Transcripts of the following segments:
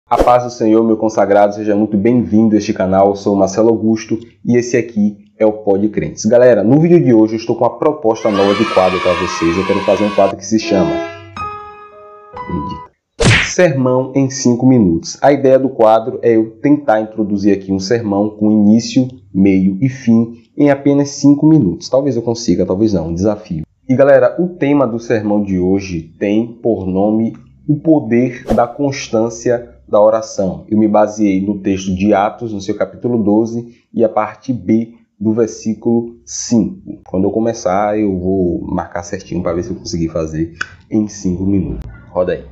A paz do Senhor, meu consagrado, seja muito bem-vindo a este canal. Eu sou o Marcelo Augusto e esse aqui é o Pod Crentes. Galera, no vídeo de hoje eu estou com uma proposta nova de quadro para vocês. Eu quero fazer um quadro que se chama Sermão em 5 minutos. A ideia do quadro é eu tentar introduzir aqui um sermão com início, meio e fim em apenas 5 minutos. Talvez eu consiga, talvez não, um desafio. E galera, o tema do sermão de hoje tem por nome o poder da constância da oração. Eu me baseei no texto de Atos, no seu capítulo 12, e a parte B do versículo 5. Quando eu começar, eu vou marcar certinho para ver se eu conseguir fazer em 5 minutos. Roda aí.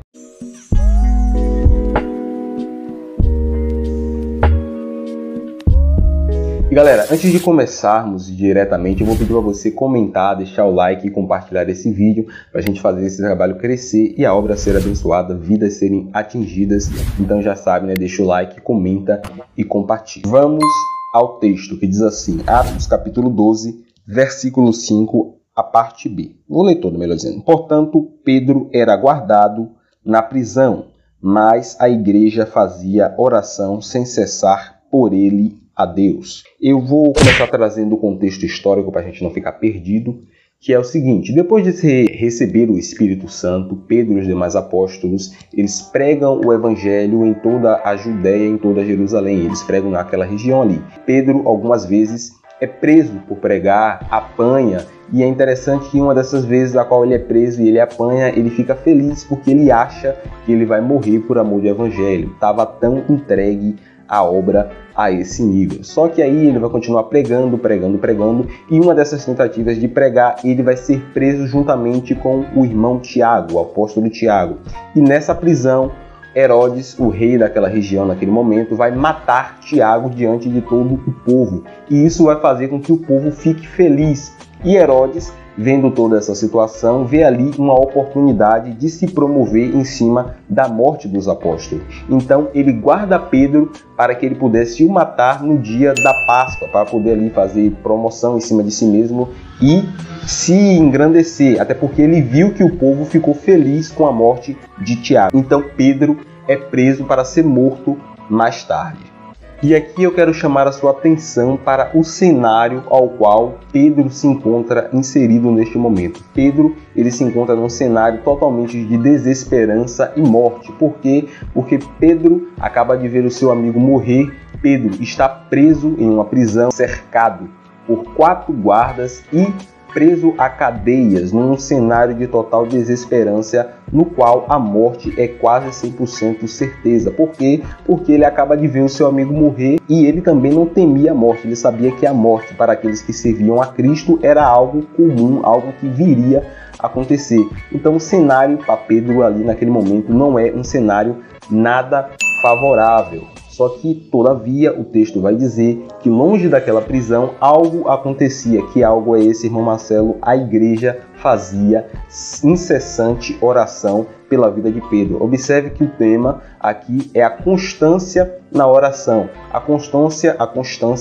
E galera, antes de começarmos diretamente, eu vou pedir para você comentar, deixar o like e compartilhar esse vídeo para a gente fazer esse trabalho crescer e a obra ser abençoada, vidas serem atingidas. Então já sabe, né? Deixa o like, comenta e compartilha. Vamos ao texto que diz assim, Atos capítulo 12, versículo 5, a parte B. Vou ler todo, melhor dizendo. Portanto, Pedro era guardado na prisão, mas a igreja fazia oração sem cessar por ele a Deus. Eu vou começar trazendo o contexto histórico para a gente não ficar perdido, que é o seguinte: depois de receber o Espírito Santo, Pedro e os demais apóstolos, eles pregam o evangelho em toda a Judéia, em toda Jerusalém, eles pregam naquela região ali. Pedro, algumas vezes, é preso por pregar, apanha, e é interessante que uma dessas vezes a qual ele é preso e ele apanha, ele fica feliz porque ele acha que ele vai morrer por amor do evangelho. Estava tão entregue a obra a esse nível. Só que aí ele vai continuar pregando, e uma dessas tentativas de pregar, ele vai ser preso juntamente com o irmão Tiago, o apóstolo Tiago. E nessa prisão, Herodes, o rei daquela região naquele momento, vai matar Tiago diante de todo o povo. E isso vai fazer com que o povo fique feliz. E Herodes, vendo toda essa situação, vê ali uma oportunidade de se promover em cima da morte dos apóstolos. Então ele guarda Pedro para que ele pudesse o matar no dia da Páscoa, para poder ali fazer promoção em cima de si mesmo e se engrandecer, até porque ele viu que o povo ficou feliz com a morte de Tiago. Então Pedro é preso para ser morto mais tarde. E aqui eu quero chamar a sua atenção para o cenário ao qual Pedro se encontra inserido neste momento. Pedro, ele se encontra num cenário totalmente de desesperança e morte. Por quê? Porque Pedro acaba de ver o seu amigo morrer. Pedro está preso em uma prisão, cercado por 4 guardas e preso a cadeias, num cenário de total desesperança, no qual a morte é quase 100% certeza. Por quê? Porque ele acaba de ver o seu amigo morrer e ele também não temia a morte. Ele sabia que a morte para aqueles que serviam a Cristo era algo comum, algo que viria a acontecer. Então o cenário para Pedro ali naquele momento não é um cenário nada favorável. Só que, todavia, o texto vai dizer que longe daquela prisão algo acontecia. Que algo é esse, irmão Marcelo? A igreja fazia incessante oração pela vida de Pedro. Observe que o tema aqui é a constância na oração. A constância,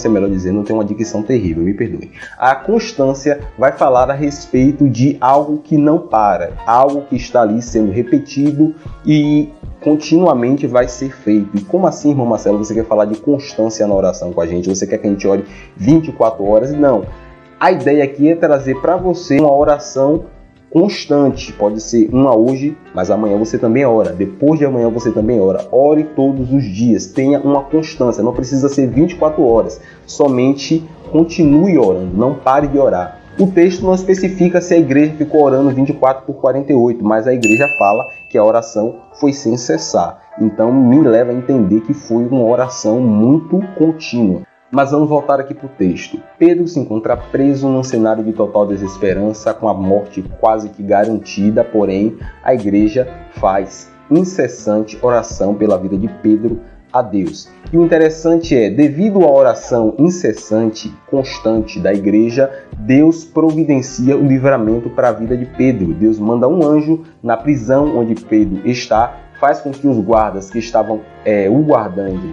melhor dizendo, não tem uma dicção terrível, me perdoe. A constância vai falar a respeito de algo que não para, algo que está ali sendo repetido e continuamente vai ser feito. E como assim, irmão Marcelo, você quer falar de constância na oração com a gente? Você quer que a gente ore 24 horas? Não. A ideia aqui é trazer para você uma oração constante. Pode ser uma hoje, mas amanhã você também ora. Depois de amanhã você também ora. Ore todos os dias. Tenha uma constância. Não precisa ser 24 horas. Somente continue orando. Não pare de orar. O texto não especifica se a igreja ficou orando 24 por 48, mas a igreja fala que a oração foi sem cessar. Então me leva a entender que foi uma oração muito contínua. Mas vamos voltar aqui para o texto. Pedro se encontra preso num cenário de total desesperança, com a morte quase que garantida, porém a igreja faz incessante oração pela vida de Pedro a Deus. E o interessante é, devido à oração incessante, constante da igreja, Deus providencia o livramento para a vida de Pedro. Deus manda um anjo na prisão onde Pedro está, faz com que os guardas que estavam guardando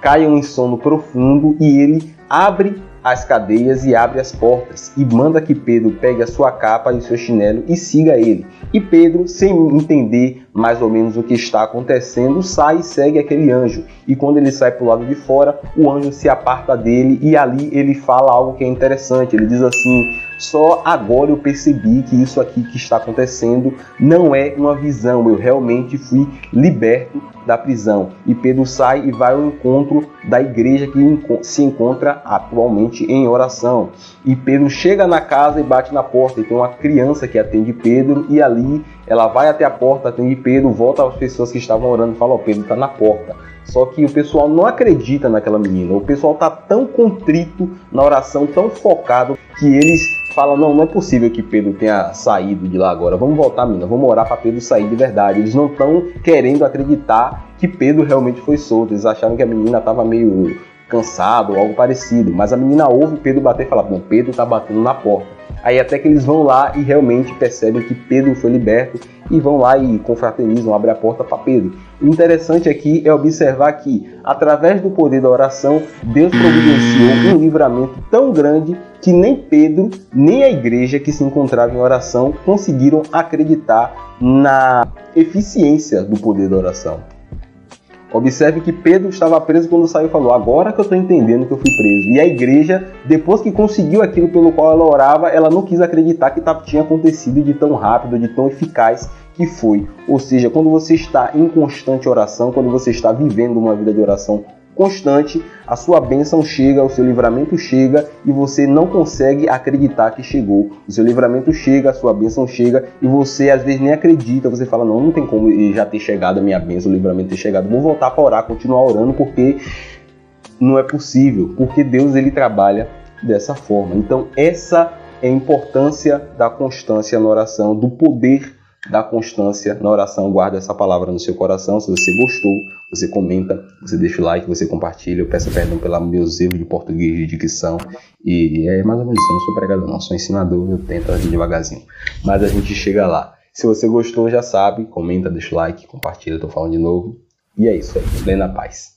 caiam em sono profundo e ele abre as cadeias e abre as portas e manda que Pedro pegue a sua capa e o seu chinelo e siga ele. E Pedro, sem entender mais ou menos o que está acontecendo, sai e segue aquele anjo. E quando ele sai para o lado de fora, o anjo se aparta dele e ali ele fala algo que é interessante. Ele diz assim: só agora eu percebi que isso aqui que está acontecendo não é uma visão, eu realmente fui liberto da prisão. E Pedro sai e vai ao encontro da igreja que se encontra atualmente em oração. E Pedro chega na casa e bate na porta, e tem uma criança que atende Pedro, e ali ela vai até a porta, atende Pedro, volta às pessoas que estavam orando e fala: ó, Pedro está na porta. Só que o pessoal não acredita naquela menina, o pessoal está tão contrito na oração, tão focado, que eles falam: não é possível que Pedro tenha saído de lá agora, vamos voltar, menina, vamos orar para Pedro sair de verdade. Eles não estão querendo acreditar que Pedro realmente foi solto, eles acharam que a menina estava meio cansada ou algo parecido, mas a menina ouve Pedro bater e fala: não, Pedro está batendo na porta. Aí até que eles vão lá e realmente percebem que Pedro foi liberto e vão lá e confraternizam, abrem a porta para Pedro. O interessante aqui é observar que, através do poder da oração, Deus providenciou um livramento tão grande que nem Pedro, nem a igreja que se encontrava em oração conseguiram acreditar na eficiência do poder da oração. Observe que Pedro estava preso quando saiu e falou: agora que eu estou entendendo que eu fui preso. E a igreja, depois que conseguiu aquilo pelo qual ela orava, ela não quis acreditar que tinha acontecido de tão rápido, de tão eficaz que foi. Ou seja, quando você está em constante oração, quando você está vivendo uma vida de oração constante, a sua bênção chega, o seu livramento chega e você não consegue acreditar que chegou. O seu livramento chega, a sua bênção chega e você às vezes nem acredita, você fala: não tem como já ter chegado a minha bênção, o livramento ter chegado, vou voltar para orar, continuar orando, porque não é possível, porque Deus ele trabalha dessa forma. Então essa é a importância da constância na oração, do poder da constância na oração. Guarda essa palavra no seu coração. Se você gostou, você comenta, você deixa o like, você compartilha. Eu peço perdão pelos meus erros de português, de dicção. E é mais ou menos isso. Eu não sou pregador, não. Sou ensinador. Eu tento ir devagarzinho. Mas a gente chega lá. Se você gostou, já sabe. Comenta, deixa o like, compartilha. Eu tô falando de novo. E é isso aí. Plena paz.